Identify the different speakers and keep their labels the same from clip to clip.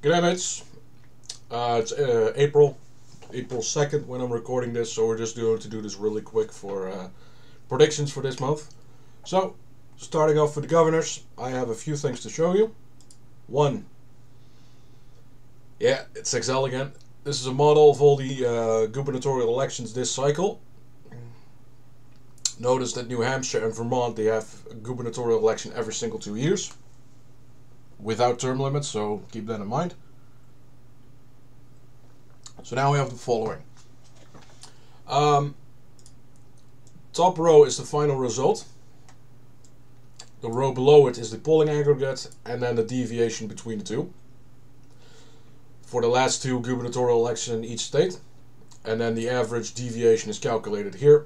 Speaker 1: G'day mates, it's April 2nd when I'm recording this, so we're just going to do this really quick for predictions for this month. So, starting off with the governors, I have a few things to show you. One, yeah, it's XL again. This is a model of all the gubernatorial elections this cycle. Notice that New Hampshire and Vermont, they have a gubernatorial election every single 2 years. Without term limits, so keep that in mind. So now we have the following. Top row is the final result. The row below it is the polling aggregate and then the deviation between the two. For the last two gubernatorial elections in each state. And then the average deviation is calculated here.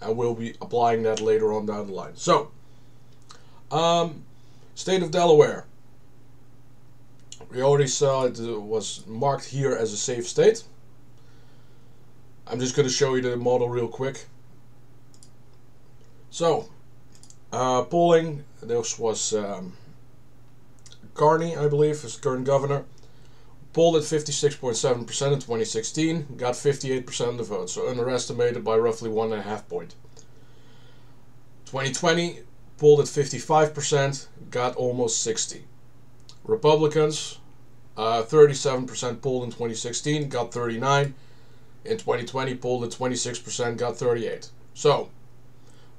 Speaker 1: And we'll be applying that later on down the line. So, state of Delaware. We already saw it was marked here as a safe state. I'm just going to show you the model real quick. So, polling, this was Carney, I believe, is the current governor. Polled at 56.7% in 2016, got 58% of the vote, so underestimated by roughly 1.5 points. 2020, polled at 55%, got almost 60%. Republicans, 37% polled in 2016, got 39%. In 2020, polled at 26%, got 38%. So,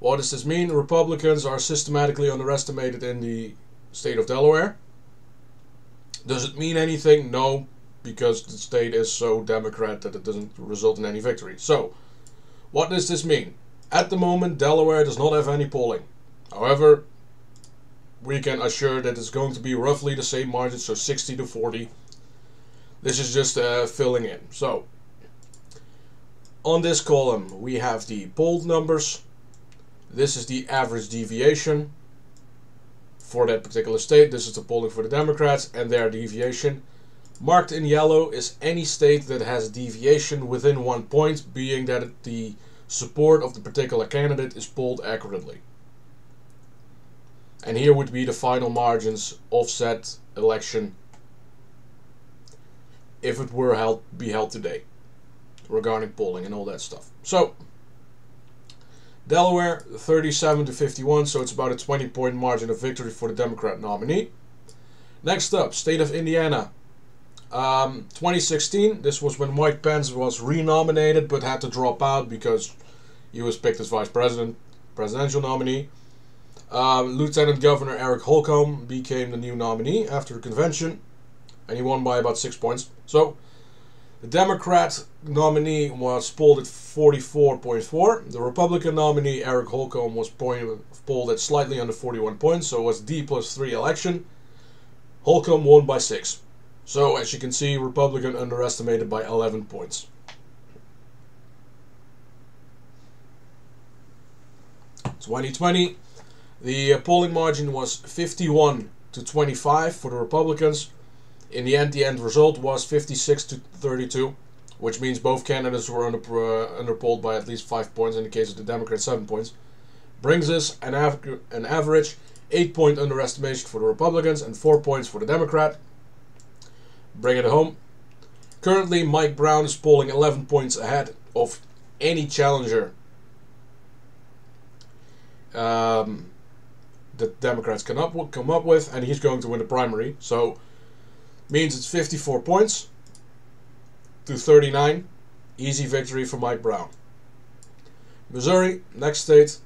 Speaker 1: what does this mean? Republicans are systematically underestimated in the state of Delaware. Does it mean anything? No, because the state is so Democrat that it doesn't result in any victory. So, what does this mean? At the moment, Delaware does not have any polling. However, we can assure that it's going to be roughly the same margin, so 60 to 40. This is just filling in. So, on this column, we have the polled numbers. This is the average deviation for that particular state. This is the polling for the Democrats and their deviation. Marked in yellow is any state that has a deviation within 1 point, being that the support of the particular candidate is polled accurately. And here would be the final margins offset election if it were be held today, regarding polling and all that stuff. So, Delaware 37 to 51, so it's about a 20-point margin of victory for the Democrat nominee. Next up, state of Indiana. 2016, this was when Mike Pence was renominated but had to drop out because he was picked as presidential nominee. Lieutenant Governor Eric Holcomb became the new nominee after the convention, and he won by about 6 points. So, the Democrat nominee was polled at 44.4. The Republican nominee, Eric Holcomb, was polled at slightly under 41 points, so it was D+3 election. Holcomb won by 6. So, as you can see, Republican underestimated by 11 points. In 2020, the polling margin was 51 to 25 for the Republicans. In the end result was 56 to 32, which means both candidates were underpolled by at least 5 points. In the case of the Democrats, 7 points. Brings us an average 8-point underestimation for the Republicans and 4 points for the Democrat. Bring it home. Currently, Mike Brown is polling 11 points ahead of any challenger that Democrats come up with, and he's going to win the primary. So, means it's 54 points to 39. Easy victory for Mike Brown. Missouri, next state.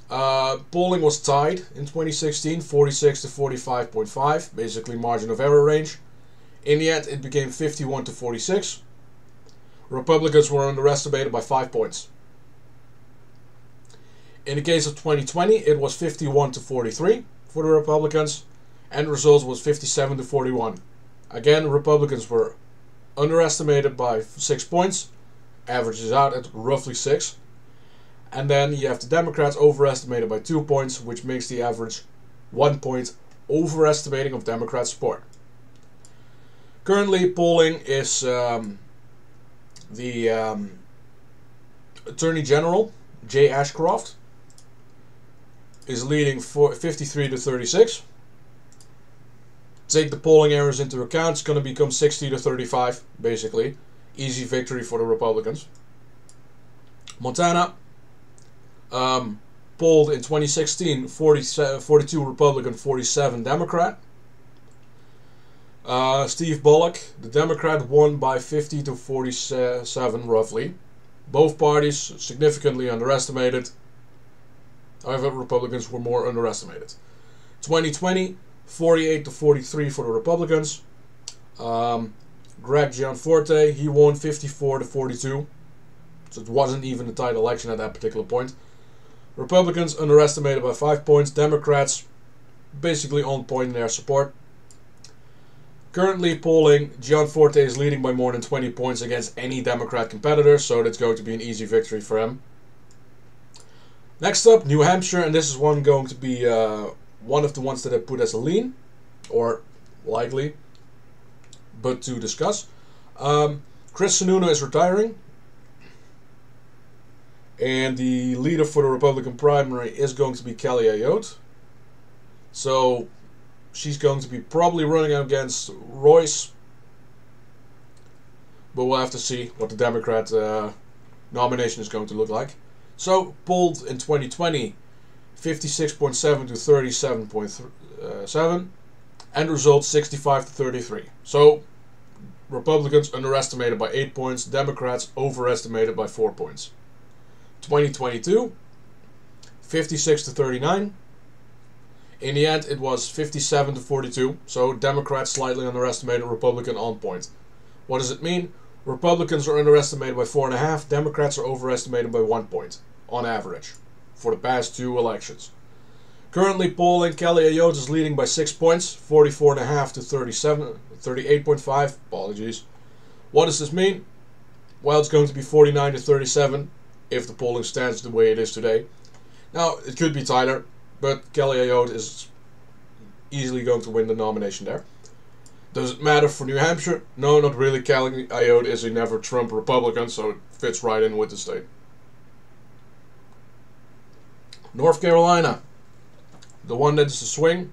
Speaker 1: Polling was tied in 2016, 46 to 45.5, basically margin of error range. In the end, it became 51 to 46. Republicans were underestimated by 5 points. In the case of 2020, it was 51 to 43 for the Republicans, and the result was 57 to 41. Again, Republicans were underestimated by 6 points, averages out at roughly 6. And then you have the Democrats overestimated by 2 points, which makes the average 1 point overestimating of Democrat support. Currently, polling is the Attorney General, Jay Ashcroft, is leading for 53 to 36. take the polling errors into account, it's going to become 60 to 35, basically. Easy victory for the Republicans. Montana, polled in 2016, 42 Republican, 47 Democrat. Steve Bullock, the Democrat, won by 50 to 47, roughly. Both parties significantly underestimated. However, Republicans were more underestimated. 2020, 48 to 43 for the Republicans. Greg Gianforte, he won 54 to 42. So it wasn't even a tight election at that particular point. Republicans underestimated by 5 points. Democrats basically on point in their support. Currently polling, Gianforte is leading by more than 20 points against any Democrat competitor, so that's going to be an easy victory for him. Next up, New Hampshire, and this is one going to be one of the ones that I put as a lean, or likely, but to discuss. Chris Sununu is retiring, and the leader for the Republican primary is going to be Kelly Ayotte. So she's going to be probably running against Royce, but we'll have to see what the Democrat nomination is going to look like. So, polled in 2020, 56.7 to 37.7, end result 65 to 33. So, Republicans underestimated by 8 points, Democrats overestimated by 4 points. 2022, 56 to 39. In the end, it was 57 to 42, so Democrats slightly underestimated, Republican on point. What does it mean? Republicans are underestimated by 4.5, Democrats are overestimated by 1 point, on average, for the past 2 elections. Currently polling, Kelly Ayotte is leading by 6 points, 44.5 to 38.5, apologies. What does this mean? Well, it's going to be 49 to 37, if the polling stands the way it is today. Now, it could be tighter, but Kelly Ayotte is easily going to win the nomination there. Does it matter for New Hampshire? No, not really. Kelly Ayotte is a never Trump Republican, so it fits right in with the state. North Carolina, the one that is a swing.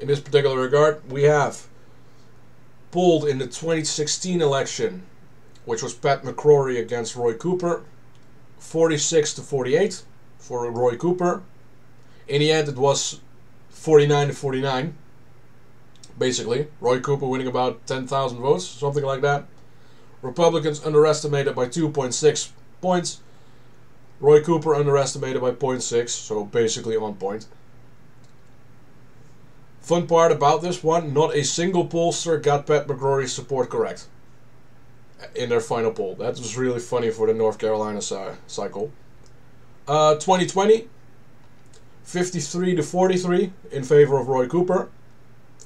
Speaker 1: In this particular regard, we have polled in the 2016 election, which was Pat McCrory against Roy Cooper, 46 to 48 for Roy Cooper. In the end, it was 49 to 49. Basically, Roy Cooper winning about 10,000 votes, something like that. Republicans underestimated by 2.6 points. Roy Cooper underestimated by 0.6, so basically on point. Fun part about this one, not a single pollster got Pat McCrory's support correct in their final poll. That was really funny for the North Carolina cycle. 2020, 53 to 43 in favor of Roy Cooper.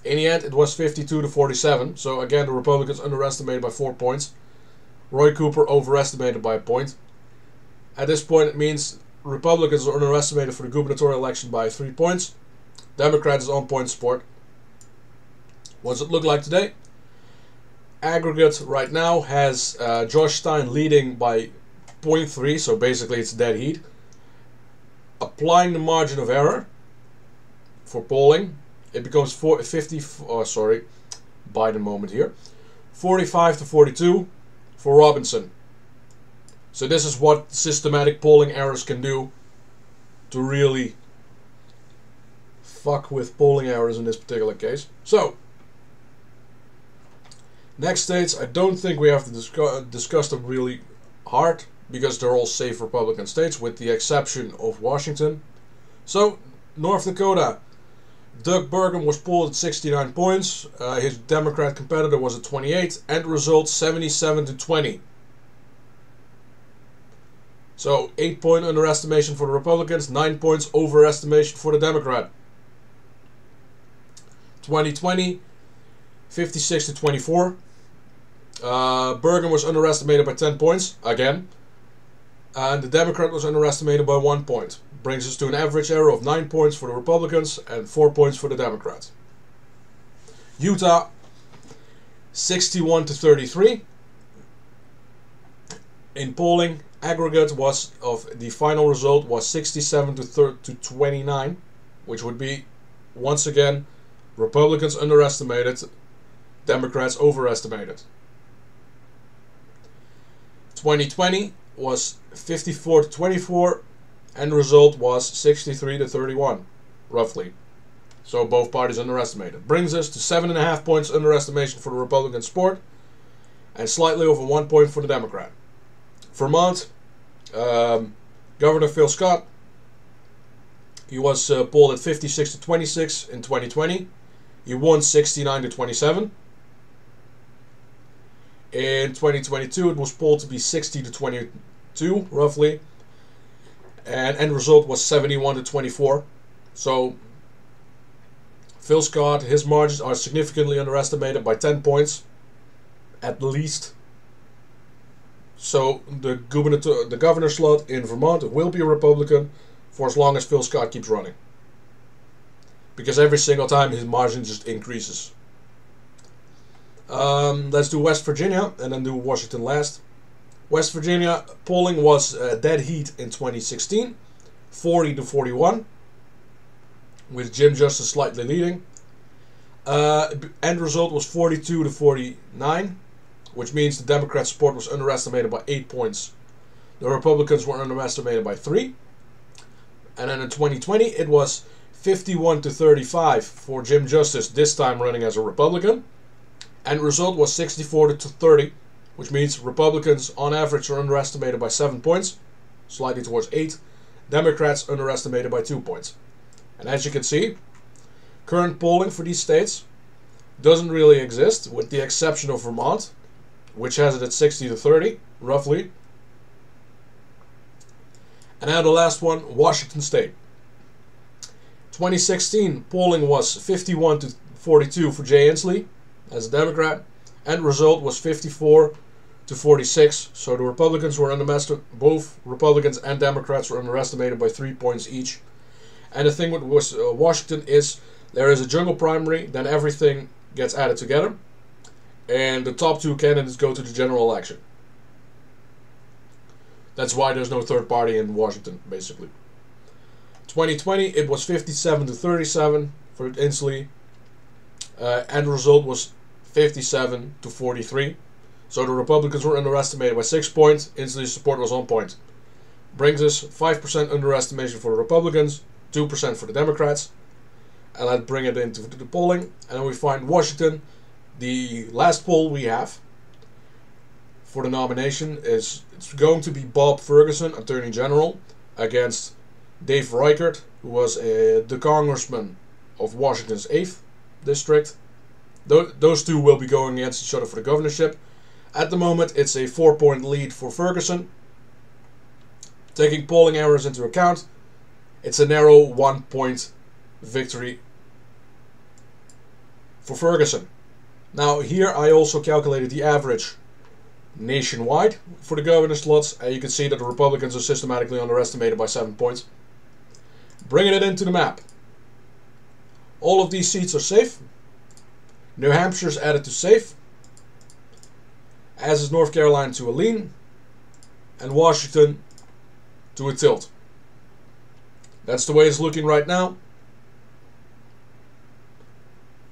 Speaker 1: In the end, it was 52 to 47. So again, the Republicans underestimated by 4 points. Roy Cooper overestimated by a point. At this point, it means Republicans are underestimated for the gubernatorial election by 3 points. Democrats is on point support. What does it look like today? Aggregate right now has Josh Stein leading by 0.3, so basically it's dead heat. Applying the margin of error for polling, it becomes 45 to 42 for Robinson. So this is what systematic polling errors can do to really fuck with polling errors in this particular case. So, next states, I don't think we have to discuss them really hard, because they're all safe Republican states, with the exception of Washington. So, North Dakota, Doug Burgum was polled at 69 points. His Democrat competitor was at 28. End result 77 to 20. So 8-point underestimation for the Republicans, 9 points overestimation for the Democrat. 2020, 56 to 24. Burgum was underestimated by 10 points, again. And the Democrat was underestimated by 1 point. Brings us to an average error of 9 points for the Republicans and 4 points for the Democrats. Utah, 61 to 33. In polling, aggregate was of the final result was 67 to 29, which would be once again Republicans underestimated, Democrats overestimated. 2020 was 54-24, and the result was 63-31, roughly. So both parties underestimated. Brings us to 7.5 points underestimation for the Republican support, and slightly over 1 point for the Democrat. Vermont, Governor Phil Scott, he was polled at 56-26 in 2020. He won 69-27. In 2022, it was polled to be 60-22, roughly. And end result was 71-24. So, Phil Scott, his margins are significantly underestimated by 10 points, at least. So, the governor slot in Vermont will be a Republican for as long as Phil Scott keeps running. Because every single time his margin just increases. Let's do West Virginia and then do Washington last. West Virginia polling was dead heat in 2016, 40-41, with Jim Justice slightly leading. End result was 42-49, which means the Democrat support was underestimated by 8 points. The Republicans were underestimated by 3. And then in 2020, it was 51-35 for Jim Justice, this time running as a Republican. And the result was 64-30, which means Republicans on average are underestimated by 7 points, slightly towards 8. Democrats underestimated by 2 points. And as you can see, current polling for these states doesn't really exist, with the exception of Vermont, which has it at 60-30, roughly. And now the last one, Washington State. 2016 polling was 51-42 for Jay Inslee as a Democrat, and result was 54-46. So the Republicans were underestimated, both Republicans and Democrats were underestimated by 3 points each. And the thing with Washington is there is a jungle primary, then everything gets added together, and the top 2 candidates go to the general election. That's why there's no third party in Washington, basically. 2020, it was 57-37 for Inslee, and the result was 57-43. So the Republicans were underestimated by 6 points. Inslee's support was on point. Brings us 5% underestimation for the Republicans, 2% for the Democrats. And let's bring it into the polling. And then we find Washington. The last poll we have for the nomination is it's going to be Bob Ferguson, Attorney General, against Dave Reichert, who was the congressman of Washington's 8th district. Those two will be going against each other for the governorship. At the moment, it's a 4-point lead for Ferguson. Taking polling errors into account, it's a narrow 1-point victory for Ferguson. Now here I also calculated the average nationwide for the governor slots, and you can see that the Republicans are systematically underestimated by 7 points. Bringing it into the map. All of these seats are safe. New Hampshire's added to safe, as is North Carolina to a lean, and Washington to a tilt. That's the way it's looking right now.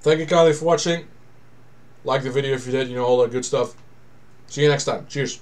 Speaker 1: Thank you kindly for watching. Like the video if you did, you know, all that good stuff. See you next time. Cheers.